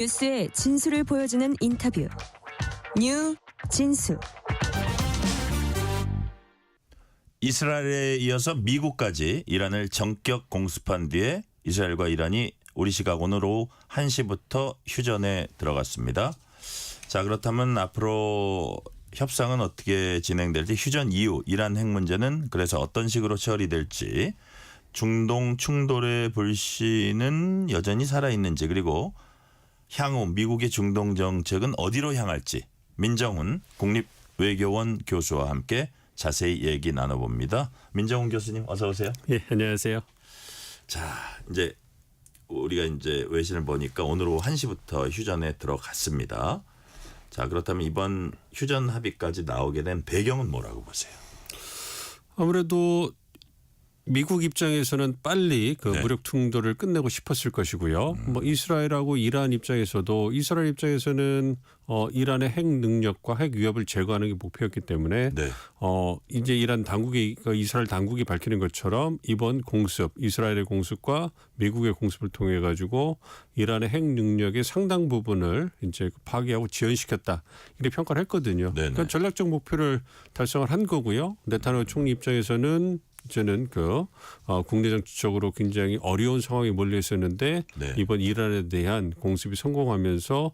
뉴스의 진수를 보여주는 인터뷰. 뉴 진수. 이스라엘에 이어서 미국까지 이란을 전격 공습한 뒤에 이스라엘과 이란이 우리 시각 오늘 오후 1시부터 휴전에 들어갔습니다. 자, 그렇다면 앞으로 협상은 어떻게 진행될지, 휴전 이후 이란 핵 문제는 그래서 어떤 식으로 처리될지, 중동 충돌의 불씨는 여전히 살아있는지, 그리고 향후 미국의 중동 정책은 어디로 향할지 민정훈 국립외교원 교수와 함께 자세히 얘기 나눠봅니다. 민정훈 교수님 어서 오세요. 예, 안녕하세요. 자, 이제 우리가 이제 외신을 보니까 오늘 오후 1시부터 휴전에 들어갔습니다. 자, 그렇다면 이번 휴전 합의까지 나오게 된 배경은 뭐라고 보세요? 아무래도 미국 입장에서는 빨리 그 네. 무력 충돌을 끝내고 싶었을 것이고요. 뭐 이스라엘하고 이란 입장에서도 이스라엘 입장에서는 이란의 핵 능력과 핵 위협을 제거하는 게 목표였기 때문에 네. 이제 이스라엘 당국이 밝히는 것처럼 이번 공습, 이스라엘의 공습과 미국의 공습을 통해 가지고 이란의 핵 능력의 상당 부분을 이제 파괴하고 지연시켰다, 이렇게 평가를 했거든요. 네네. 그러니까 전략적 목표를 달성을 한 거고요. 네타냐후 총리 입장에서는 이제는 국내 정치적으로 굉장히 어려운 상황에 몰려 있었는데 네. 이번 이란에 대한 공습이 성공하면서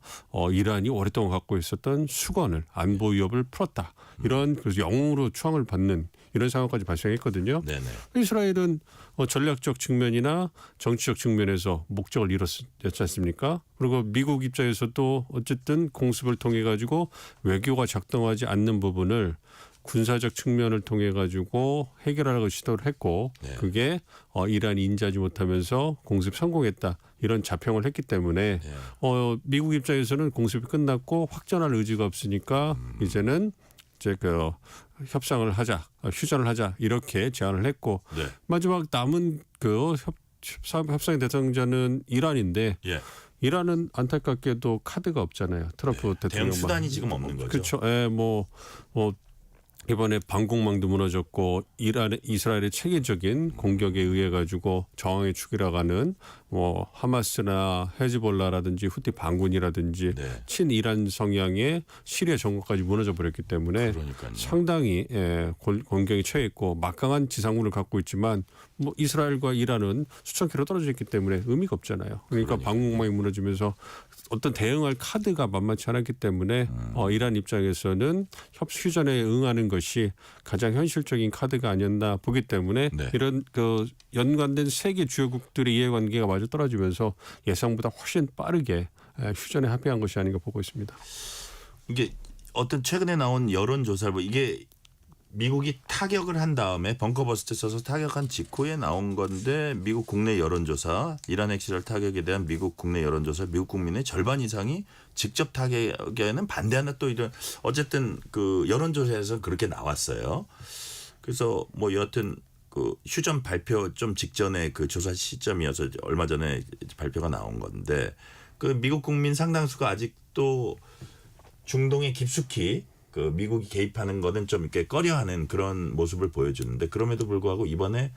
이란이 오랫동안 갖고 있었던 수건을, 안보 위협을 풀었다, 이런 그래서 영웅으로 추앙을 받는 이런 상황까지 발생했거든요. 네네. 이스라엘은 전략적 측면이나 정치적 측면에서 목적을 이뤘지 않습니까? 그리고 미국 입장에서도 어쨌든 공습을 통해 가지고 외교가 작동하지 않는 부분을 군사적 측면을 통해 가지고 해결하려고 시도를 했고, 네. 그게 이란이 인지하지 못하면서 공습 성공했다, 이런 자평을 했기 때문에 네. 미국 입장에서는 공습이 끝났고 확전할 의지가 없으니까 이제는 이제 협상을 하자, 휴전을 하자, 이렇게 제안을 했고, 네. 마지막 남은 협상의 대상자는 이란인데 예. 이란은 안타깝게도 카드가 없잖아요. 트럼프 대응 대통령만. 수단이 지금 없는 거죠. 그렇죠. 예, 이번에 방공망도 무너졌고 이스라엘의 체계적인 공격에 의해 가지고 저항의 축이라 가는 하마스나 헤즈볼라라든지 후티 반군이라든지 네. 친이란 성향의 시리아 정권까지 무너져 버렸기 때문에 그러니까요. 상당히 공격에 처해 있고 막강한 지상군을 갖고 있지만 이스라엘과 이란은 수천 킬로 떨어져 있기 때문에 의미가 없잖아요. 그러니까 방공망이 무너지면서 어떤 대응할 카드가 만만치 않았기 때문에 이란 입장에서는 휴전에 응하는 것이 가장 현실적인 카드가 아니었나 보기 때문에 네. 이런 연관된 세계 주요국들의 이해관계가 마저 떨어지면서 예상보다 훨씬 빠르게 휴전에 합의한 것이 아닌가 보고 있습니다. 이게 어떤 최근에 나온 여론조사를 이게 미국이 타격을 한 다음에 벙커버스트 써서 타격한 직후에 나온 건데, 미국 국내 여론조사, 이란 핵실험 타격에 대한 미국 국내 여론조사, 미국 국민의 절반 이상이 직접 타격에는 반대하는, 또 이런 어쨌든 여론조사에서 그렇게 나왔어요. 그래서 여하튼 휴전 발표 좀 직전에 조사 시점이어서 얼마 전에 발표가 나온 건데, 미국 국민 상당수가 아직도 중동에 깊숙이 미국이 개입하는 거는 좀 이렇게 꺼려하는 그런 모습을 보여주는데, 그럼에도 불구하고 이번에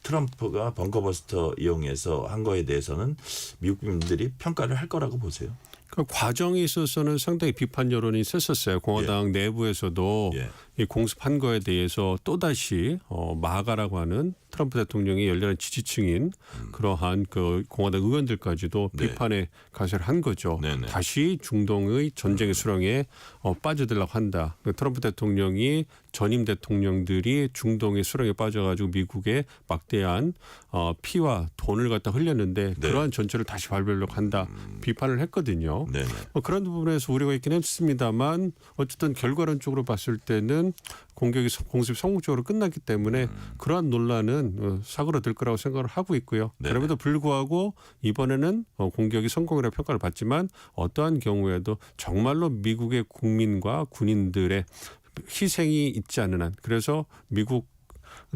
트럼프가 벙커버스터 이용해서 한 거에 대해서는 미국 국민들이 평가를 할 거라고 보세요. 그 과정에 있어서는 상당히 비판 여론이 셌었어요. 공화당 내부에서도 예. 이 공습한 거에 대해서 또다시 마가라고 하는 트럼프 대통령의 열렬한 지지층인 그러한 공화당 의원들까지도 네. 비판의 가세를 한 거죠. 네네. 다시 중동의 전쟁의 수렁에 빠져들려고 한다. 트럼프 대통령이 전임 대통령들이 중동의 수렁에 빠져가지고 미국의 막대한 피와 돈을 갖다 흘렸는데 네. 그러한 전체를 다시 밟으려고 한다, 비판을 했거든요. 네네. 그런 부분에서 우려가 있긴 했습니다만 어쨌든 결과론적으로 봤을 때는 공습이 성공적으로 끝났기 때문에 그러한 논란은 사그러들 거라고 생각을 하고 있고요. 네네. 그럼에도 불구하고 이번에는 공격이 성공이라고 평가를 받지만 어떠한 경우에도 정말로 미국의 국민과 군인들의 희생이 있지 않는 한, 그래서 미국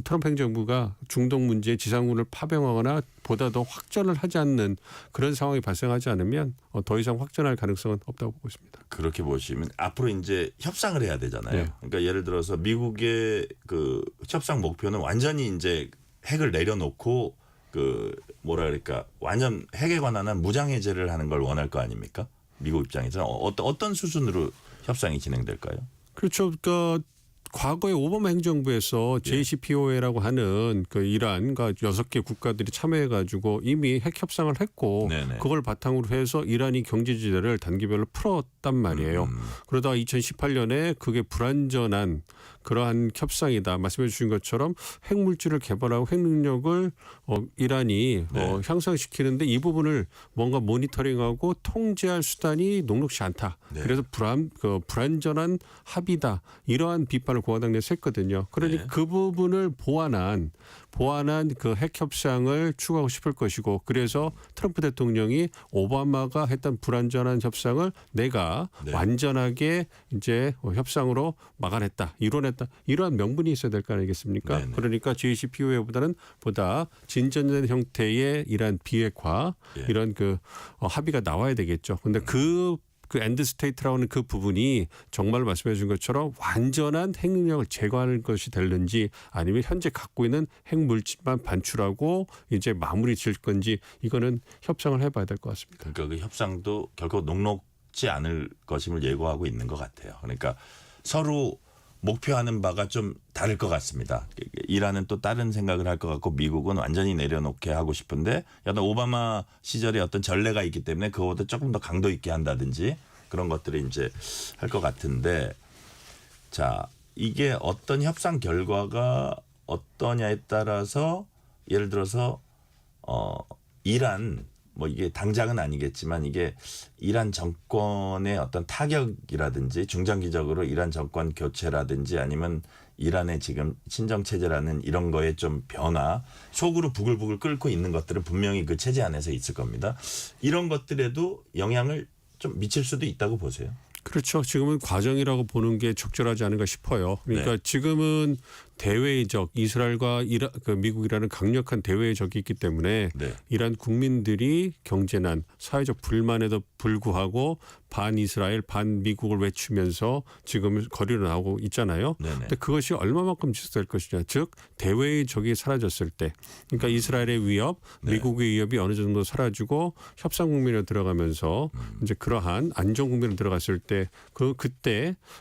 트럼프 행정부가 중동 문제에 지상군을 파병하거나 보다 더 확전을 하지 않는 그런 상황이 발생하지 않으면 더 이상 확전할 가능성은 없다고 보고 있습니다. 그렇게 보시면 앞으로 이제 협상을 해야 되잖아요. 네. 그러니까 예를 들어서 미국의 협상 목표는 완전히 이제 핵을 내려놓고 완전 핵에 관한 무장 해제를 하는 걸 원할 거 아닙니까? 미국 입장에서 어떤 수준으로 협상이 진행될까요? 그렇죠. 그러니까 과거에 오바마 행정부에서 JCPOA라고 하는 그 이란과 6개 국가들이 참여해가지고 이미 핵 협상을 했고 네네. 그걸 바탕으로 해서 이란이 경제 지대를 단계별로 풀었단 말이에요. 그러다가 2018년에 그게 불완전한 그러한 협상이다. 말씀해 주신 것처럼 핵물질을 개발하고 핵능력을 이란이 네. 향상시키는데 이 부분을 뭔가 모니터링하고 통제할 수단이 녹록지 않다. 네. 그래서 불완전한 합의다. 이러한 비판을 공화당 내에서 했거든요. 그러니 네. 그 부분을 보완한 그 핵 협상을 추구하고 싶을 것이고 그래서 트럼프 대통령이 오바마가 했던 불완전한 협상을 내가 네. 완전하게 이제 협상으로 막아냈다, 이뤄냈다 이러한 명분이 있어야 될 거 아니겠습니까? 네네. 그러니까 JCPOA보다는 보다 진전된 형태의 이런 비핵화 예. 이런 그 합의가 나와야 되겠죠. 근데 그 엔드 스테이트라고 하는 그 부분이 정말 말씀해 주신 것처럼 완전한 핵능력을 제거하는 것이 될는지 아니면 현재 갖고 있는 핵물질만 반출하고 이제 마무리 지을 건지 이거는 협상을 해봐야 될 것 같습니다. 그러니까 그 협상도 결코 녹록지 않을 것임을 예고하고 있는 것 같아요. 그러니까 서로 목표하는 바가 좀 다를 것 같습니다. 이란은 또 다른 생각을 할 것 같고 미국은 완전히 내려놓게 하고 싶은데 약간 오바마 시절에 어떤 전례가 있기 때문에 그거보다 조금 더 강도 있게 한다든지 그런 것들이 이제 할 것 같은데 자 이게 어떤 협상 결과가 어떠냐에 따라서 예를 들어서 이란 뭐 이게 당장은 아니겠지만 이게 이란 정권의 어떤 타격이라든지 중장기적으로 이란 정권 교체라든지 아니면 이란의 지금 신정 체제라는 이런 거에 좀 변화 속으로 부글부글 끓고 있는 것들은 분명히 그 체제 안에서 있을 겁니다. 이런 것들에도 영향을 좀 미칠 수도 있다고 보세요. 그렇죠. 지금은 과정이라고 보는 게 적절하지 않은가 싶어요. 그러니까 네. 지금은 대외의 적 이스라엘과 미국이라는 강력한 대외의 적이 있기 때문에 네. 이란 국민들이 경제난 사회적 불만에도 불구하고 반이스라엘 반미국을 외치면서 지금 거리로 나오고 있잖아요. 네네. 근데 그것이 얼마만큼 지속될 것이냐. 즉 대외의 적이 사라졌을 때 그러니까 이스라엘의 위협 미국의 위협이 어느 정도 사라지고 협상 국면으로 들어가면서 이제 그러한 안정 국면으로 들어갔을 때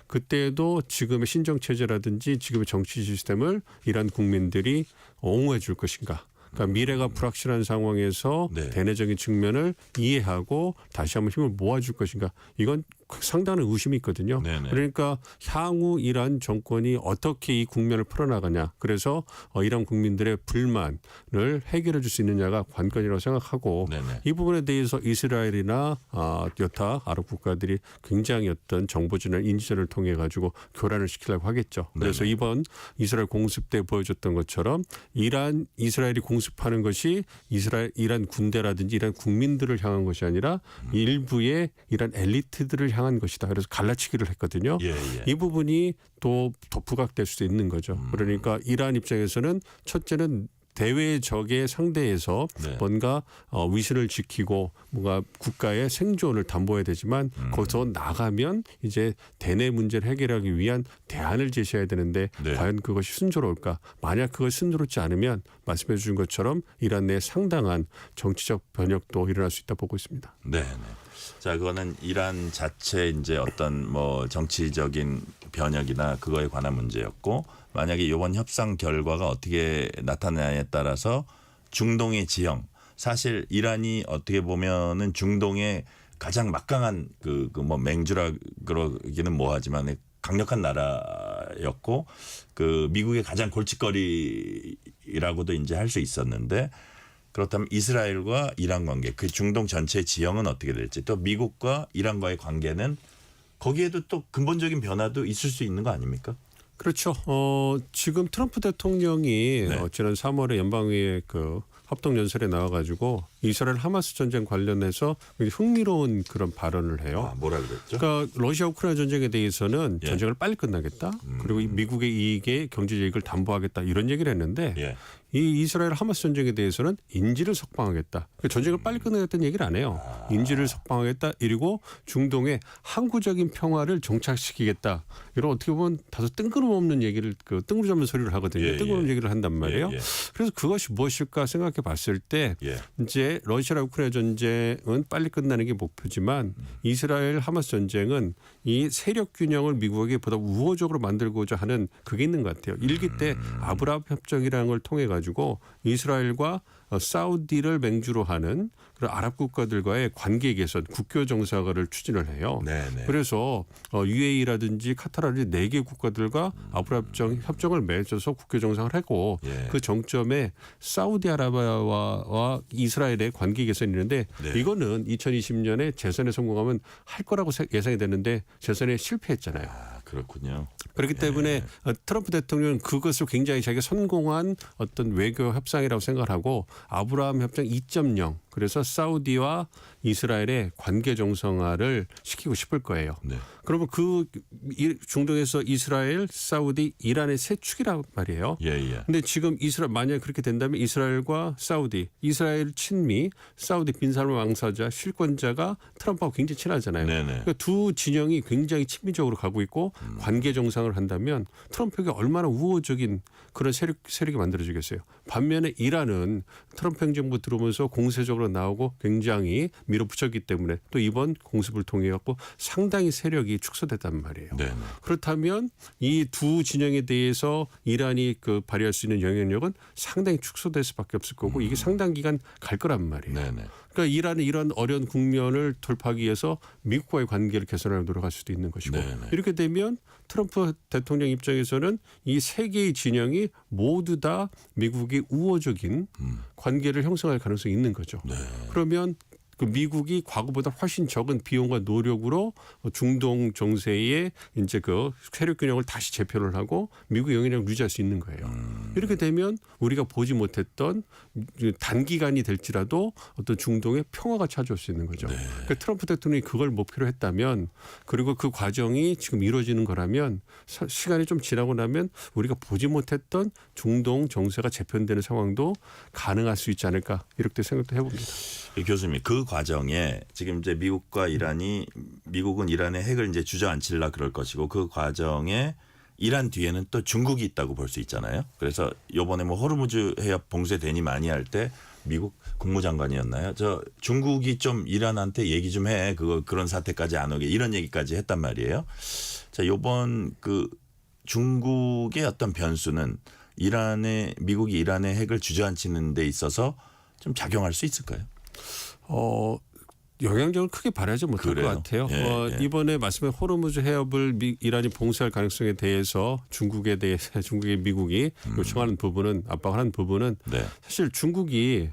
그때에도 지금의 신정 체제라든지 지금의 정치 시스템을 이란 국민들이 옹호해 줄 것인가. 그러니까 미래가 불확실한 상황에서 네. 대내적인 측면을 이해하고 다시 한번 힘을 모아줄 것인가. 이건 상당한 의심이 있거든요. 네네. 그러니까 향후 이란 정권이 어떻게 이 국면을 풀어나가냐. 그래서 이란 국민들의 불만을 해결해 줄 수 있느냐가 관건이라고 생각하고 네네. 이 부분에 대해서 이스라엘이나 여타 아랍 국가들이 굉장히 어떤 정보전이나 인지전을 통해 가지고 교란을 시키려고 하겠죠. 그래서 네네. 이번 이스라엘 공습 때 보여줬던 것처럼 이스라엘이 공습하는 것이 이란 군대라든지 이란 국민들을 향한 것이 아니라 일부의 이란 엘리트들을 향한 것이다. 그래서 갈라치기를 했거든요. 예, 예. 이 부분이 또 부각될 수도 있는 거죠. 그러니까 이란 입장에서는 첫째는 대외 적의 상대에서 네. 뭔가 위신을 지키고 뭔가 국가의 생존을 담보해야 되지만 거기서 나가면 이제 대내 문제를 해결하기 위한 대안을 제시해야 되는데 네. 과연 그것이 순조로울까? 만약 그것이 순조롭지 않으면 말씀해 주신 것처럼 이란 내에 상당한 정치적 변혁도 일어날 수 있다 보고 있습니다. 네. 자, 그거는 이란 자체 이제 어떤 뭐 정치적인 변혁이나 그거에 관한 문제였고 만약에 이번 협상 결과가 어떻게 나타나냐에 따라서 중동의 지형 사실 이란이 어떻게 보면은 중동의 가장 막강한 그 뭐 맹주라 그러기는 뭐하지만 강력한 나라였고 그 미국의 가장 골칫거리라고도 이제 할 수 있었는데 그렇다면 이스라엘과 이란 관계 그 중동 전체 지형은 어떻게 될지 또 미국과 이란과의 관계는 거기에도 또 근본적인 변화도 있을 수 있는 거 아닙니까? 그렇죠. 지금 트럼프 대통령이 네. 지난 3월에 연방의회 그 합동 연설에 나와가지고 이스라엘 하마스 전쟁 관련해서 굉장히 흥미로운 그런 발언을 해요. 아, 뭐라 그랬죠? 그러니까 러시아 우크라이나 전쟁에 대해서는 예. 전쟁을 빨리 끝나겠다. 그리고 미국의 이익에 경제 이익을 담보하겠다 이런 얘기를 했는데 예. 이 이스라엘 하마스 전쟁에 대해서는 인질을 석방하겠다. 그러니까 전쟁을 빨리 끝내겠다는 얘기를 안 해요. 인질을 석방하겠다. 그리고 중동의 항구적인 평화를 정착시키겠다. 이런 어떻게 보면 다소 뜬구름없는 얘기를 뜬구름 잡는 소리를 하거든요. 예, 뜬구름 얘기를 한단 말이에요. 예. 그래서 그것이 무엇일까 생각해 봤을 때 예. 이제 러시아와 우크라이나 전쟁은 빨리 끝나는 게 목표지만 이스라엘 하마스 전쟁은 이 세력 균형을 미국에게 보다 우호적으로 만들고자 하는 그게 있는 것 같아요. 일기 때 아브라함 협정이라는 걸 통해 가지고 이스라엘과 사우디를 맹주로 하는 그런 아랍 국가들과의 관계 개선, 국교 정상화를 추진을 해요. 네네. 그래서 UAE라든지 카타르라든지 4개 국가들과 아브라함 협정을 맺어서 국교 정상을 하고 예. 그 정점에 사우디아라비아와 이스라엘의 관계 개선이 있는데 네. 이거는 2020년에 재선에 성공하면 할 거라고 예상이 됐는데 재선에 실패했잖아요. 아, 그렇군요. 그렇기 때문에 트럼프 대통령은 그것을 굉장히 자기가 성공한 어떤 외교 협상이라고 생각을 하고 아브라함 협정 2.0 그래서 사우디와 이스라엘의 관계 정상화를 시키고 싶을 거예요. 네. 그러면 그 중동에서 이스라엘, 사우디, 이란의 세 축이란 말이에요. 예. 근데 지금 이스라엘 만약에 그렇게 된다면 이스라엘과 사우디, 이스라엘 친미, 사우디 빈살만 왕사자, 실권자가 트럼프하고 굉장히 친하잖아요. 네네. 그러니까 두 진영이 굉장히 친미적으로 가고 있고 관계 정상을 한다면 트럼프에게 얼마나 우호적인 그런 세력이 만들어지겠어요. 반면에 이란은 트럼프 행정부 들어오면서 공세적으로 나오고 굉장히 밀어붙였기 때문에 또 이번 공습을 통해 갖고 상당히 세력이 축소됐단 말이에요. 네네. 그렇다면 이 두 진영에 대해서 이란이 발휘할 수 있는 영향력은 상당히 축소될 수밖에 없을 거고 이게 상당 기간 갈 거란 말이에요. 네네. 그러니까 이란은 이런 어려운 국면을 돌파하기 위해서 미국과의 관계를 개선하려 노력할 수도 있는 것이고 네네. 이렇게 되면 트럼프 대통령 입장에서는 이 세 개의 진영이 모두 다 미국이 우호적인 관계를 형성할 가능성이 있는 거죠. 네. 그러면 그 미국이 과거보다 훨씬 적은 비용과 노력으로 중동 정세에 이제 그 세력 균형을 다시 재편을 하고 미국의 영향력을 유지할 수 있는 거예요. 이렇게 되면 우리가 보지 못했던 단기간이 될지라도 어떤 중동의 평화가 찾아올 수 있는 거죠. 그러니까 트럼프 대통령이 그걸 목표로 했다면 그리고 그 과정이 지금 이루어지는 거라면 시간이 좀 지나고 나면 우리가 보지 못했던 중동 정세가 재편되는 상황도 가능할 수 있지 않을까 이렇게 생각도 해봅니다. 교수님 그 과정에 지금 이제 미국과 이란이 미국은 이란의 핵을 이제 주저앉힐라 그럴 것이고 그 과정에 이란 뒤에는 또 중국이 있다고 볼 수 있잖아요. 그래서 이번에 뭐 호르무즈 해협 봉쇄되니 많이 할 때 미국 국무장관이었나요? 저 중국이 좀 이란한테 얘기 좀 해. 그런 사태까지 안 오게 이런 얘기까지 했단 말이에요. 자, 이번 그 중국의 어떤 변수는 미국이 이란의 핵을 주저앉히는 데 있어서 좀 작용할 수 있을까요? 영향력을 크게 발휘하지 못할 그래요? 것 같아요. 예. 이번에 말씀한 호르무즈 해협을 이란이 봉쇄할 가능성에 대해서 중국에 대해서 미국이 요청하는 부분은 압박하는 부분은 네. 사실 중국이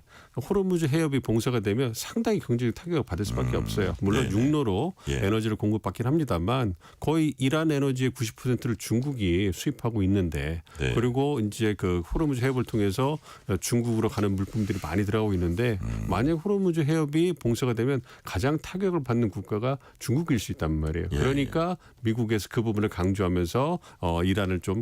호르무즈 해협이 봉쇄가 되면 상당히 경제적 타격을 받을 수밖에 없어요. 물론 네네. 육로로 예. 에너지를 공급받긴 합니다만 거의 이란 에너지의 90%를 중국이 수입하고 있는데 네. 그리고 이제 그 호르무즈 해협을 통해서 중국으로 가는 물품들이 많이 들어가고 있는데 만약 호르무즈 해협이 봉쇄가 되면 가장 타격을 받는 국가가 중국일 수 있단 말이에요. 예, 그러니까 미국에서 그 부분을 강조하면서 이란을 좀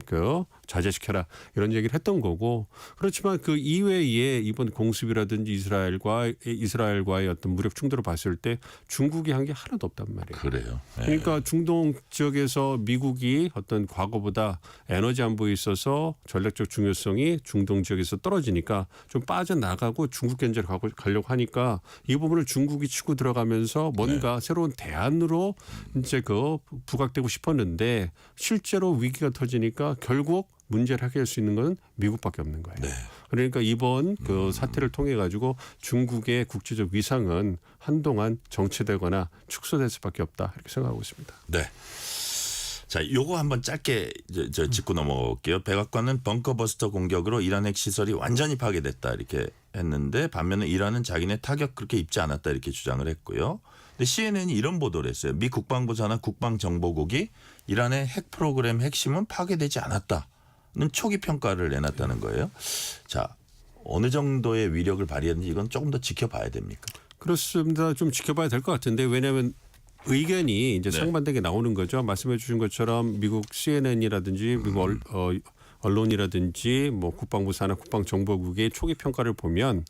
자제시켜라 이런 얘기를 했던 거고 그렇지만 그 이외에 이번 공습이라든지 이스라엘과의 어떤 무력 충돌을 봤을 때 중국이 한 게 하나도 없단 말이에요. 그래요. 예. 그러니까 중동 지역에서 미국이 어떤 과거보다 에너지 안보에 있어서 전략적 중요성이 중동 지역에서 떨어지니까 좀 빠져나가고 중국 견제를 가려고 하니까 이 부분을 중국이 치고 들어가면서 뭔가 새로운 대안으로 이제 부각되고 싶었는데 실제로 위기가 터지니까 결국 문제를 해결할 수 있는 건 미국밖에 없는 거예요. 네. 그러니까 이번 그 사태를 통해 가지고 중국의 국제적 위상은 한동안 정체되거나 축소될 수밖에 없다 이렇게 생각하고 있습니다. 네. 자, 요거 한번 짧게 짚고 넘어갈게요. 백악관은 벙커버스터 공격으로 이란 핵 시설이 완전히 파괴됐다 이렇게 했는데 반면에 이란은 자기네 타격 그렇게 입지 않았다 이렇게 주장을 했고요. 근데 CNN이 이런 보도를 했어요. 미 국방부 산하 국방정보국이 이란의 핵 프로그램 핵심은 파괴되지 않았다는 초기 평가를 내놨다는 거예요. 자, 어느 정도의 위력을 발휘했는지 이건 조금 더 지켜봐야 됩니까? 그렇습니다. 좀 지켜봐야 될 것 같은데 왜냐하면 의견이 이제 네. 상반되게 나오는 거죠. 말씀해 주신 것처럼 미국 CNN이라든지 미국 언론이라든지 뭐 국방부 산하 국방정보국의 초기 평가를 보면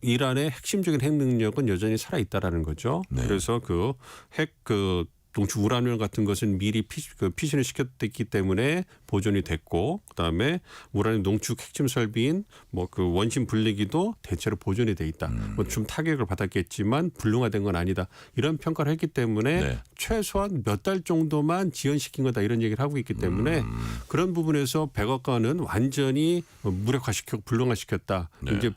이란의 핵심적인 핵 능력은 여전히 살아 있다라는 거죠. 네. 그래서 그 농축 우라늄 같은 것은 미리 피신을 시켰기 때문에 보존이 됐고, 그다음에 우라늄 농축 핵심 설비인 뭐 그 원심 분리기도 대체로 보존이 돼 있다. 뭐 좀 타격을 받았겠지만 불능화된 건 아니다. 이런 평가를 했기 때문에 네. 최소한 몇 달 정도만 지연시킨 거다 이런 얘기를 하고 있기 때문에 그런 부분에서 백악관은 완전히 무력화시켰고 불능화시켰다. 네. 이제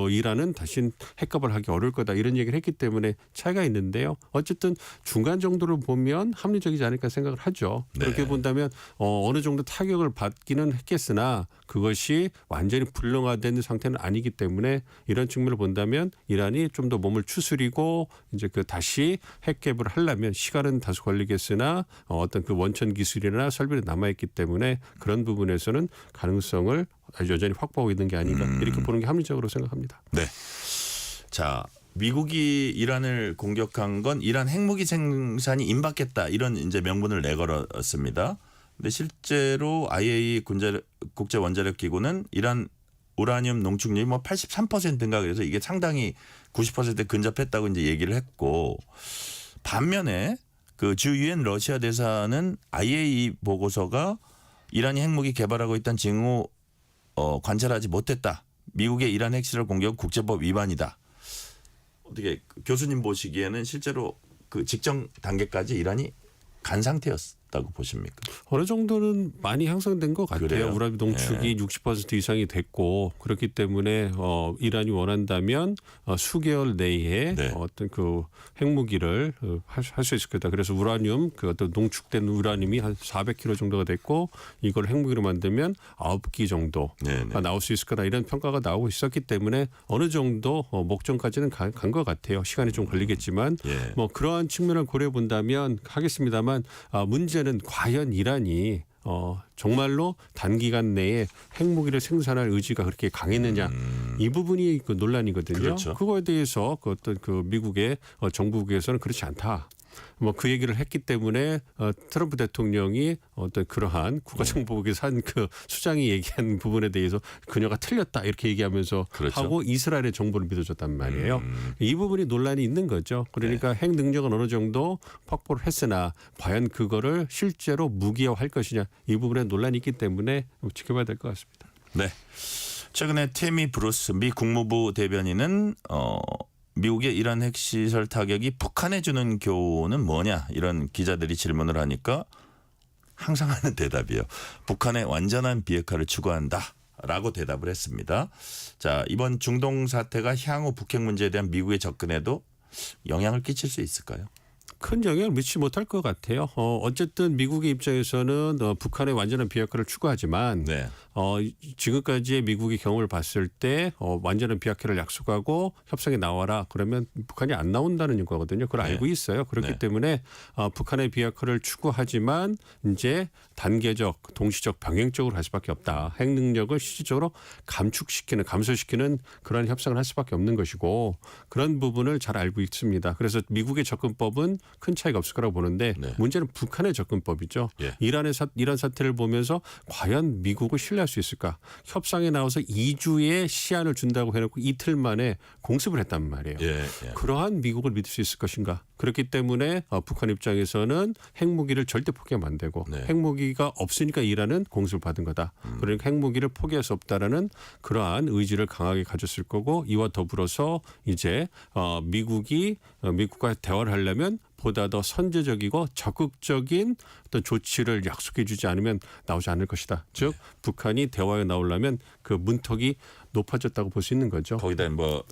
이란은 다시 핵갑을 하기 어려울 거다 이런 얘기를 했기 때문에 차이가 있는데요. 어쨌든 중간 정도를 보면 합리적이지 않을까 생각을 하죠. 네. 그렇게 본다면 어느 정도 타격을 받기는 했겠으나 그것이 완전히 불능화된 상태는 아니기 때문에 이런 측면을 본다면 이란이 좀 더 몸을 추스리고 이제 다시 핵개발을 하려면 시간은 다소 걸리겠으나 어떤 그 원천 기술이나 설비는 남아있기 때문에 그런 부분에서는 가능성을 여전히 확보하고 있는 게 아닌가 이렇게 보는 게 합리적으로 생각합니다. 네. 자, 미국이 이란을 공격한 건 이란 핵무기 생산이 임박했다 이런 이제 명분을 내걸었습니다. 근데 실제로 IAEA 국제 원자력 기구는 이란 우라늄 농축률이 뭐 83%인가 그래서 이게 상당히 90%에 근접했다고 이제 얘기를 했고, 반면에 그 주 유엔 러시아 대사는 IAEA 보고서가 이란이 핵무기 개발하고 있다는 징후 관찰하지 못했다. 미국의 이란 핵시설 공격 국제법 위반이다. 어떻게 교수님 보시기에는 실제로 그 직전 단계까지 이란이 간 상태였다고 보십니까? 어느 정도는 많이 향상된 것 같아요. 그래요? 우라늄 농축이 60% 이상이 됐고 그렇기 때문에 이란이 원한다면 수개월 내에 네. 어떤 그 핵무기를 할 수 있을 거다. 그래서 우라늄 그 어떤 농축된 우라늄이 한 400kg 정도가 됐고 이걸 핵무기로 만들면 9기 정도가 네네. 나올 수 있을 거다. 이런 평가가 나오고 있었기 때문에 어느 정도 목전까지는 간 것 같아요. 시간이 좀 걸리겠지만 예. 뭐 그러한 측면을 고려해 본다면 하겠습니다만 문제는 과연 이란이 정말로 단기간 내에 핵무기를 생산할 의지가 그렇게 강했느냐 이 부분이 그 논란이거든요. 그렇죠. 그거에 대해서 그 어떤 그 미국의 정부국에서는 그렇지 않다. 뭐 그 얘기를 했기 때문에 트럼프 대통령이 어떤 그러한 국가정보국에서 한 그 수장이 얘기한 부분에 대해서 그녀가 틀렸다 이렇게 얘기하면서 그렇죠. 하고 이스라엘의 정보를 믿어줬단 말이에요. 이 부분이 논란이 있는 거죠. 그러니까 핵 능력은 어느 정도 확보를 했으나 과연 그거를 실제로 무기화할 것이냐 이 부분에 논란이 있기 때문에 지켜봐야 될 것 같습니다. 네. 최근에 태미 브루스 미 국무부 대변인은 미국의 이란 핵시설 타격이 북한에 주는 교훈은 뭐냐 이런 기자들이 질문을 하니까 항상 하는 대답이에요. 북한의 완전한 비핵화를 추구한다라고 대답을 했습니다. 자, 이번 중동 사태가 향후 북핵 문제에 대한 미국의 접근에도 영향을 끼칠 수 있을까요? 큰 영향을 미치지 못할 것 같아요. 어쨌든 미국의 입장에서는 북한의 완전한 비핵화를 추구하지만 네. 지금까지의 미국의 경험을 봤을 때 완전한 비핵화를 약속하고 협상에 나와라 그러면 북한이 안 나온다는 거거든요. 그걸 네. 알고 있어요. 그렇기 네. 때문에 북한의 비핵화를 추구하지만 이제 단계적, 동시적, 병행적으로 할 수밖에 없다. 핵 능력을 실질적으로 감소시키는 그런 협상을 할 수밖에 없는 것이고 그런 부분을 잘 알고 있습니다. 그래서 미국의 접근법은 큰 차이가 없을 거라고 보는데 네. 문제는 북한의 접근법이죠. 예. 이란 사태를 보면서 과연 미국을 신뢰할 수 있을까? 협상에 나와서 2주의 시한을 준다고 해놓고 이틀 만에 공습을 했단 말이에요. 예. 예. 그러한 미국을 믿을 수 있을 것인가? 그렇기 때문에 북한 입장에서는 핵무기를 절대 포기하면 안 되고 네. 핵무기가 없으니까 이란은 공습을 받은 거다. 그러니까 핵무기를 포기할 수 없다라는 그러한 의지를 강하게 가졌을 거고 이와 더불어서 이제 미국과 대화를 하려면 보다 더 선제적이고 적극적인 어떤 조치를 약속해 주지 않으면 나오지 않을 것이다. 즉 북한이 대화에 나오려면 그 문턱이 높아졌다고 볼 수 있는 거죠. 거기다 뭐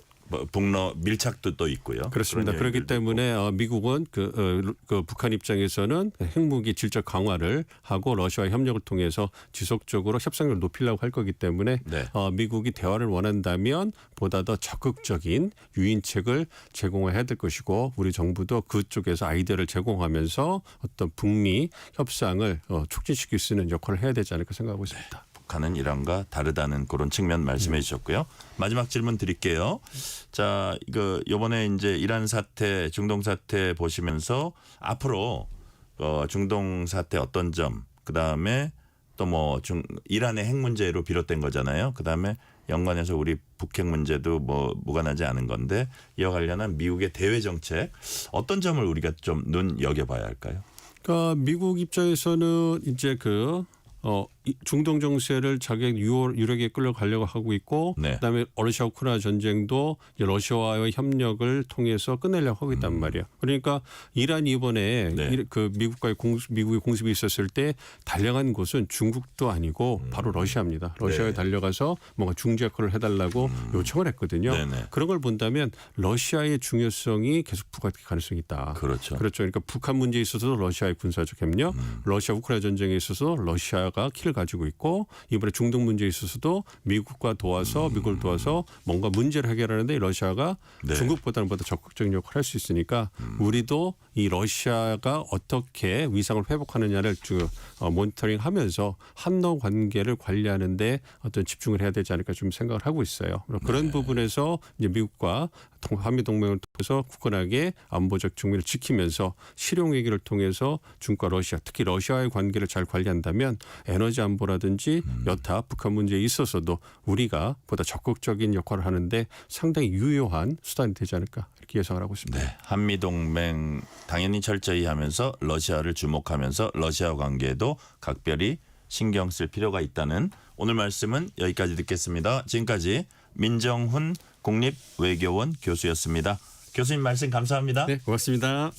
북러 밀착도 또 있고요. 그렇습니다. 그런 그렇기 얘기들도 때문에 미국은 그 북한 입장에서는 핵무기 질적 강화를 하고 러시아와 협력을 통해서 지속적으로 협상력을 높이려고 할 거기 때문에 네. 미국이 대화를 원한다면 보다 더 적극적인 유인책을 제공해야 될 것이고 우리 정부도 그쪽에서 아이디어를 제공하면서 어떤 북미 협상을 촉진시킬 수 있는 역할을 해야 되지 않을까 생각하고 있습니다. 북한은 이란과 다르다는 그런 측면 말씀해 주셨고요. 마지막 질문 드릴게요. 자, 이번에 이제 이란 사태, 중동 사태 보시면서 앞으로 중동 사태 어떤 점, 그다음에 또 뭐 이란의 핵 문제로 비롯된 거잖아요. 그다음에 연관해서 우리 북핵 문제도 뭐 무관하지 않은 건데 이와 관련한 미국의 대외 정책 어떤 점을 우리가 좀 눈여겨봐야 할까요? 그러니까 미국 입장에서는 이제 중동 정세를 자기 유력에 끌려가려고 하고 있고 네. 그다음에 러시아 우크라이나 전쟁도 이제 러시아와의 협력을 통해서 끝내려고 하고 있단 말이에요. 그러니까 이란이 이번에 네. 미국의 공습이 있었을 때 달려간 곳은 중국도 아니고 바로 러시아입니다. 러시아에 네. 달려가서 뭔가 중재 역할을 해달라고 요청을 했거든요. 네네. 그런 걸 본다면 러시아의 중요성이 계속 부각될 가능성이 있다. 그렇죠. 그러니까 북한 문제에 있어서도 러시아의 군사적 협력, 러시아 우크라이나 전쟁에 있어서 러시아가 키를 가지고 있고 이번에 중동 문제에 있어서도 미국을 도와서 뭔가 문제를 해결하는데 러시아가 네. 중국보다는 보다 적극적인 역할을 할 수 있으니까 우리도 이 러시아가 어떻게 위상을 회복하느냐를 모니터링하면서 한러 관계를 관리하는데 어떤 집중을 해야 되지 않을까 좀 생각을 하고 있어요. 그런 부분에서 이제 미국과 한미 동맹을 통해서 굳건하게 안보적 측면을 지키면서 실용 외교를 통해서 중국과 러시아, 특히 러시아의 관계를 잘 관리한다면 에너지 안보라든지 여타 북한 문제에 있어서도 우리가 보다 적극적인 역할을 하는데 상당히 유효한 수단이 되지 않을까 이렇게 예상을 하고 있습니다. 네, 한미 동맹 당연히 철저히 하면서 러시아를 주목하면서 러시아 관계에도 각별히 신경 쓸 필요가 있다는 오늘 말씀은 여기까지 듣겠습니다. 지금까지 민정훈 국립외교원 교수였습니다. 교수님 말씀 감사합니다. 네, 고맙습니다.